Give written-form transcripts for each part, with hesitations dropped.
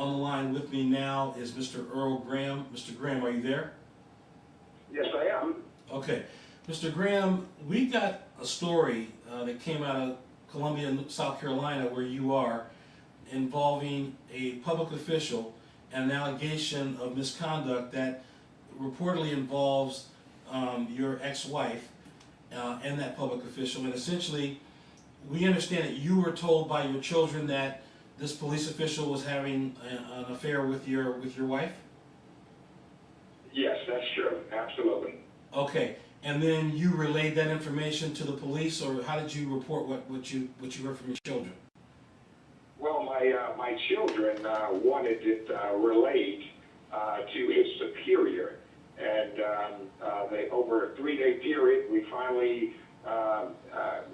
On the line with me now is Mr. Earl Graham. Mr. Graham, are you there? Yes, I am. Okay. Mr. Graham, we got a story that came out of Columbia, South Carolina, where you are, involving a public official and an allegation of misconduct that reportedly involves your ex-wife and that public official. And essentially, we understand that you were told by your children that this police official was having an affair with your wife? Yes, that's true. Absolutely. Okay. And then you relayed that information to the police, or how did you report what you heard from your children? Well, my children wanted it relayed to his superior, and they, over a 3-day period, we finally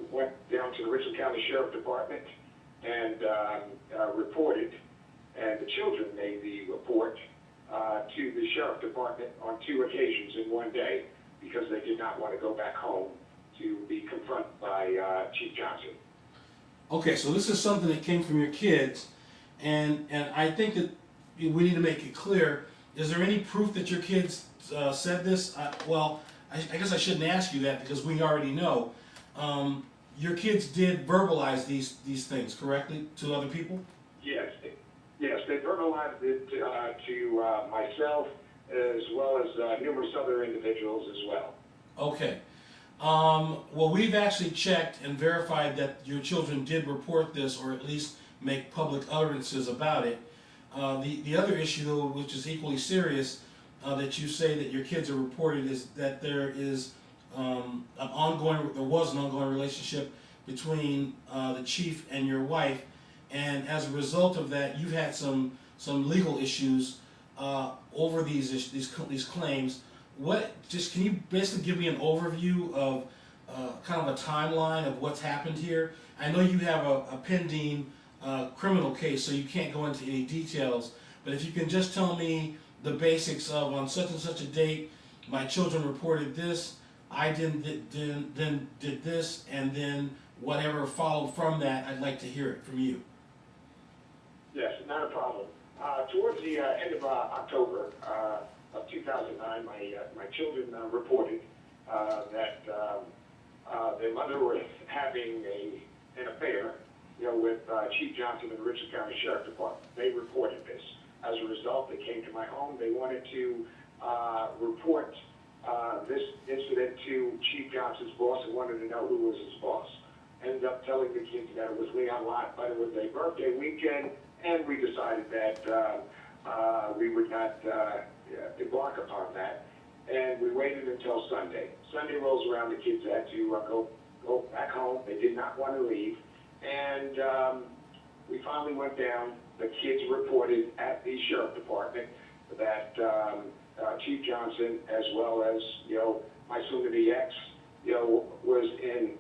went down to the Richland County Sheriff Department and reported, and the children made the report to the Sheriff Department on 2 occasions in one day, because they did not want to go back home to be confronted by Chief Johnson. Okay, so this is something that came from your kids, and I think that we need to make it clear. Is there any proof that your kids said this? Well, I guess I shouldn't ask you that, because we already know. Your kids did verbalize these things correctly to other people? Yes, they verbalized it to myself, as well as numerous other individuals as well. Okay. Well, we've actually checked and verified that your children did report this, or at least make public utterances about it. The other issue, though, which is equally serious, that you say that your kids have reported, is that there is there was an ongoing relationship between the chief and your wife, and as a result of that, you've had some legal issues over these claims. Can you basically give me an overview of kind of a timeline of what's happened here? I know you have a pending criminal case, so you can't go into any details, but if you can just tell me the basics of, on such and such a date, my children reported this, I then did this, and then whatever followed from that, I'd like to hear it from you. Yes, not a problem. Towards the end of October of 2009, my children reported that their mother was having an affair, with Chief Johnson and the Richland County Sheriff Department. They reported this. As a result, they came to my home. They wanted to report this incident to Chief Johnson's boss and wanted to know who was his boss. Ended up telling the kids that it was Leon Lott, but it was a birthday weekend, and we decided that we would not embark upon that. And we waited until Sunday. Sunday rolls around, the kids had to go back home. They did not want to leave. And we finally went down. The kids reported at the Sheriff Department that Chief Johnson, as well as, my soon-to-be ex, was in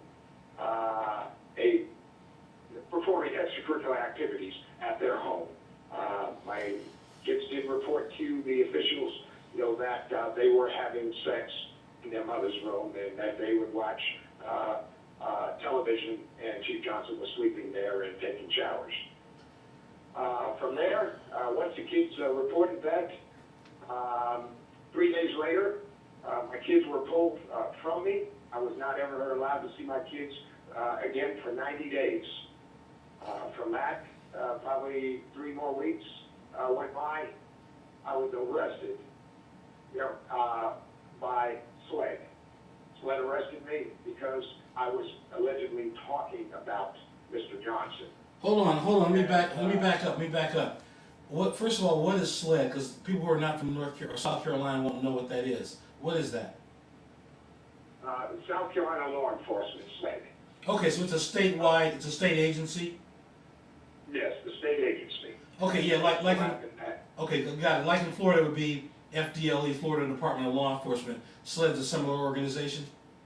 performing extracurricular activities at their home. My kids did report to the officials, that they were having sex in their mother's room, and that they would watch television, and Chief Johnson was sleeping there and taking showers. From there, once the kids reported that, 3 days later, my kids were pulled from me. I was not ever allowed to see my kids again for 90 days. From that, probably 3 more weeks went by. I was arrested, by SLED. SLED arrested me because I was allegedly talking about Mr. Johnson. Hold on. Let me back up. First of all, what is SLED? Because people who are not from South Carolina won't know what that is. What is that? South Carolina law enforcement, SLED. Okay, so it's a state agency? Yes, the state agency. Okay, yeah, okay, got it. Like in Florida, it would be FDLE, Florida Department of Law Enforcement. SLED's a similar organization?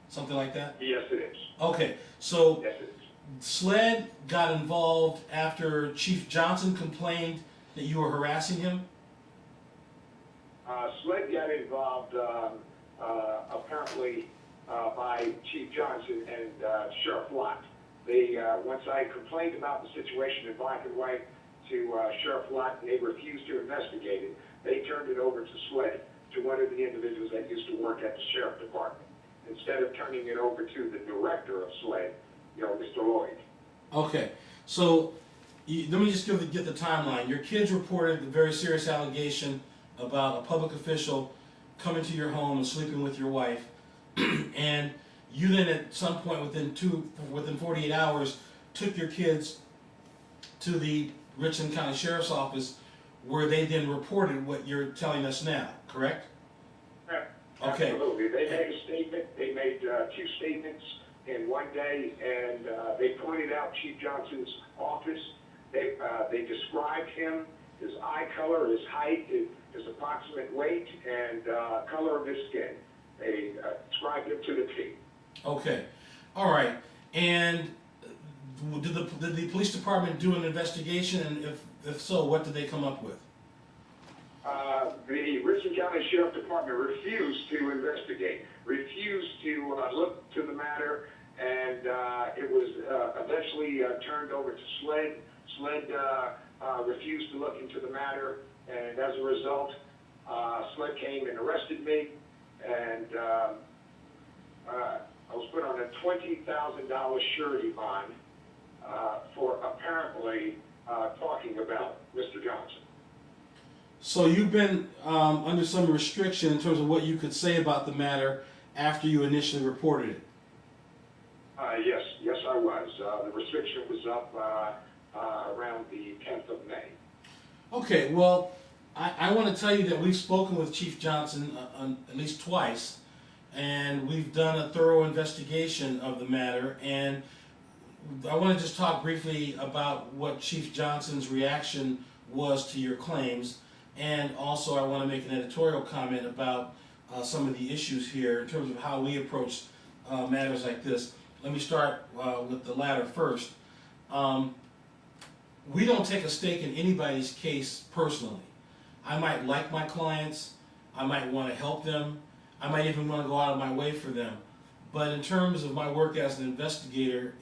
Something like that? Yes, it is. Okay, so yes, it is. SLED got involved after Chief Johnson complained that you were harassing him? SLED got involved apparently by Chief Johnson and Sheriff Lott. They, once I complained about the situation in black and white, to Sheriff Lott, and they refused to investigate it. They turned it over to SLED, to one of the individuals that used to work at the Sheriff Department, instead of turning it over to the director of SLED, Mr. Lloyd. Okay, so let me just get the timeline. Your kids reported a very serious allegation about a public official coming to your home and sleeping with your wife, and you then at some point within 48 hours took your kids to the Richland County Sheriff's Office, where they then reported what you're telling us now, correct? Yeah, okay. Absolutely. They made a statement. They made 2 statements in one day, and they pointed out Chief Johnson's office. They described him, his eye color, his height, his approximate weight, and color of his skin. They described him to the T. Okay. All right. And did the police department do an investigation? And if so, what did they come up with? The Richland County Sheriff Department refused to investigate, refused to look to the matter, and it was eventually turned over to SLED. SLED refused to look into the matter, and as a result, SLED came and arrested me, and I was put on a $20,000 surety bond for apparently talking about Mr. Johnson. So you've been under some restriction in terms of what you could say about the matter after you initially reported it? Yes, I was. The restriction was up around the 10th of May. Okay, well, I want to tell you that we've spoken with Chief Johnson at least twice, and we've done a thorough investigation of the matter, and I want to just talk briefly about what Chief Johnson's reaction was to your claims, and also I want to make an editorial comment about some of the issues here in terms of how we approach matters like this. Let me start with the latter first. We don't take a stake in anybody's case personally. I might like my clients, I might want to help them, I might even want to go out of my way for them. But in terms of my work as an investigator,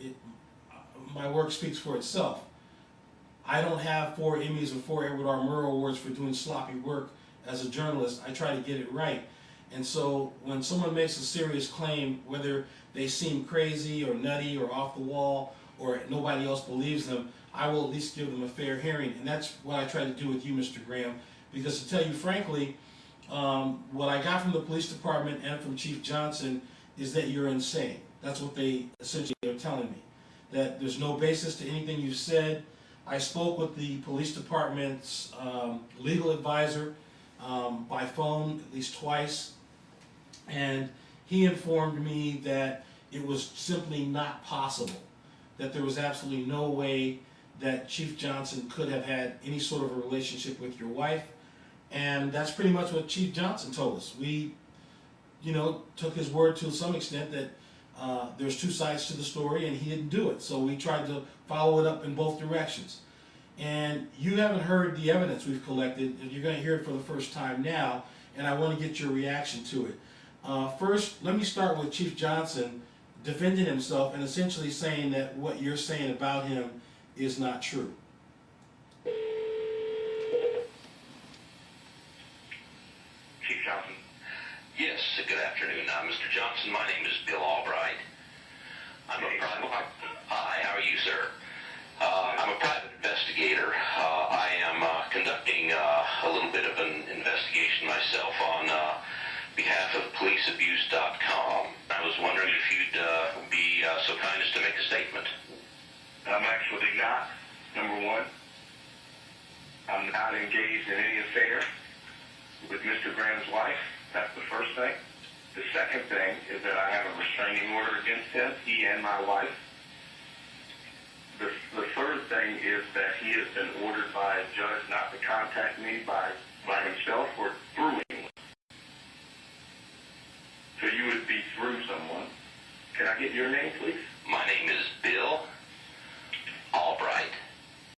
my work speaks for itself. I don't have 4 Emmys or 4 Edward R. Murrow Awards for doing sloppy work as a journalist. I try to get it right. And so when someone makes a serious claim, whether they seem crazy or nutty or off the wall or nobody else believes them, I will at least give them a fair hearing. And that's what I try to do with you, Mr. Graham. Because to tell you frankly, what I got from the police department and from Chief Johnson is that you're insane. That's what they essentially are telling me. That there's no basis to anything you've said. I spoke with the police department's legal advisor by phone at least twice, and he informed me that it was simply not possible, that there was absolutely no way that Chief Johnson could have had any sort of a relationship with your wife, and that's pretty much what Chief Johnson told us. We, took his word to some extent that there's 2 sides to the story, and he didn't do it. So we tried to follow it up in both directions. And you haven't heard the evidence we've collected. You're going to hear it for the first time now, and I want to get your reaction to it. First, let me start with Chief Johnson defending himself and essentially saying that what you're saying about him is not true. Chief Johnson. Yes, good afternoon. Mr. Johnson, my name is Bill Albright. I'm a private... Hi, how are you, sir? I'm a private investigator. I am conducting a little bit of an investigation myself on behalf of policeabuse.com. I was wondering if you'd be so kind as to make a statement. I'm actually not, number one. I'm not engaged in any affair with Mr. Graham's wife. That's the first thing. The second thing is that I have a restraining order against him, he and my wife. The third thing is that he has been ordered by a judge not to contact me by himself or through anyone. So you would be through someone. Can I get your name, please?